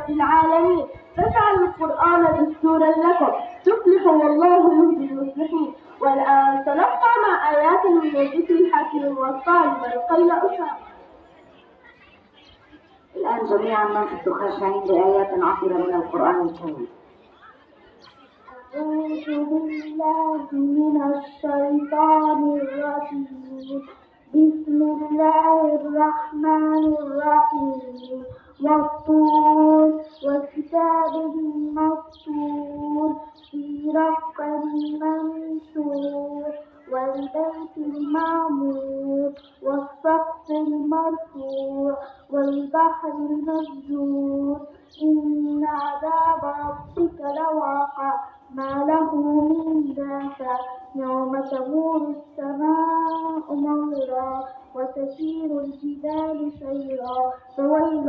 رب العالمين، فاجعلوا القرآن دستورا لكم تفلحوا والله يهدي المصلحين. والآن سنبقى مع آيات من الذكر الحكيم والطالب رقية أسامة. الآن جميعا ننصت خاشعين لآيات عطرة من القرآن الكريم. أعوذ بالله من الشيطان الرجيم. بسم الله الرحمن الرحيم. والطور والكتاب المسطور في رق منشور والبيت المعمور والسقف المرفوع والبحر المسجور إن عذاب ربك لواقع ما له من دافع يوم تمور السماء مورا وتسير الجبال سيرا فويل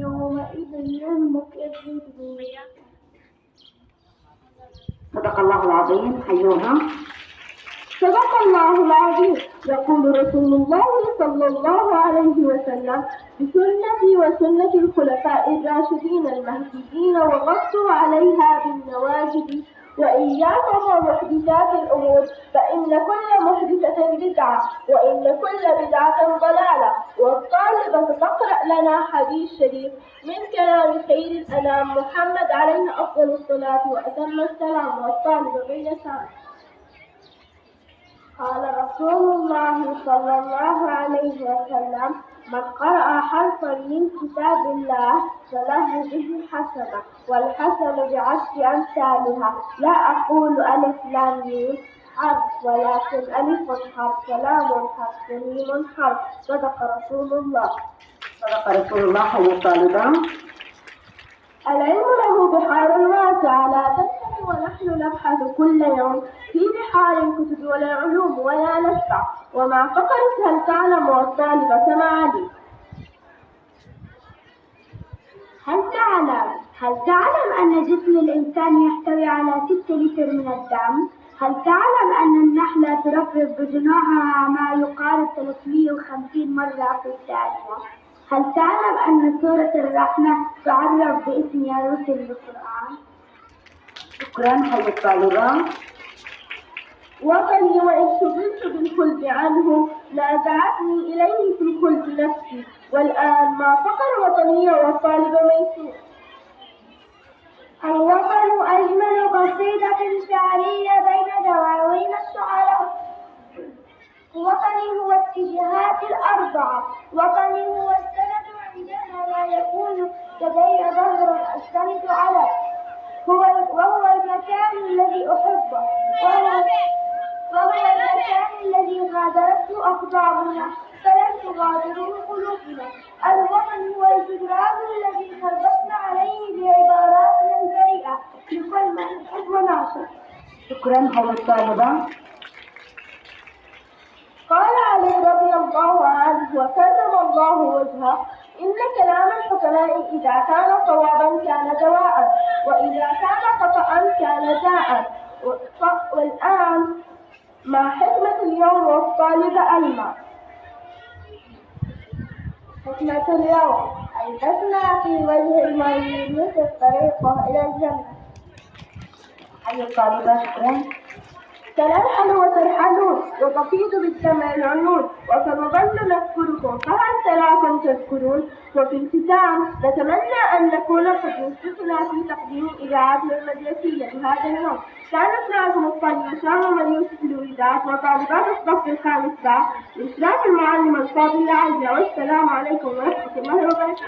يومئذ للمكذبين. صدق الله العظيم. حيوها. صدق الله العظيم. يقول رسول الله صلى الله عليه وسلم: بسنتي وسنة الخلفاء الراشدين المهديين وغطوا عليها بالنواجذ وإياكم ومحدثات الأمور فإن كل محدثة بدعة وإن كل بدعة ضلالة. والطالبة تقرأ لنا حديث شريف من كلام خير الأنام محمد عليه أفضل الصلاة وأتم السلام. والطالبة باليسار. قال رسول الله صلى الله عليه وسلم: من قرأ حرفا من كتاب الله فله به حسنة والحسنة بعشر أمثالها. لا أقول ألف لام ميم حرف ولكن ألف حرف ولام حرف وميم حرف. صدق رسول الله. صدق رسول الله. حي الطالبة. العلم له بحار واسعة لا تنتهي ونحن نبحث كل يوم في بحار الكتب والعلوم ولا نشبع ومع فقرة هل تعلم والطالبة معي. هل تعلم أن جسم الإنسان يحتوي على 6 لتر من الدم؟ هل تعلم أن النحلة ترفرف بجناحها ما يقارب 350 مرة في الثانية؟ هل تعلم أن سورة الرحمة تعرف باسم يا رسل القرآن؟ شكرا. حي الطالبة. وطني وإن شغلت بالخلد عنه نازعتني إليه في الخلد نفسي والآن ما فقر وطني والطالب ميسور. الوطن أجمل قصيدة شعرية بين دواوين الشعراء. وطني هو اتجاهات الأربعة. وطني هو السند عندما لا يكون لدي ظهر أستند عليه. وهو المكان الذي أحبه. وهو المكان الذي غادرته أقدامنا فلم تغادره قلوبنا. الوطن هو الجدران الذي تربطنا عليه بعباراتنا البريئة لكل من يحب ونعشق. شكرا. حي الطالبة. قال علي رضي الله عنه وكرم الله وجهه: إن كلام الحكماء إذا كان صوابا كان دواء وإذا كان خطأ كان داء. والآن مع حكمة اليوم والطالب ألمع. حكمة اليوم: ألبسنا في وجه المريض مثل طريقه إلى الجنة. حي الطالبة. شكرا. سنرحل وترحلون وتفيض بالدمع العيون وسنظل نذكركم فهل تراكم تذكرون. وفي الختام نتمنى أن نكون قد وفقنا في تقديم إذاعتنا المدرسية لهذا اليوم. كانت معكم الطالبة شامة يوسف الوداد وطالبات الصف الخامس بإشراف المعلم الفاضل العزيز. والسلام عليكم ورحمة الله وبركاته.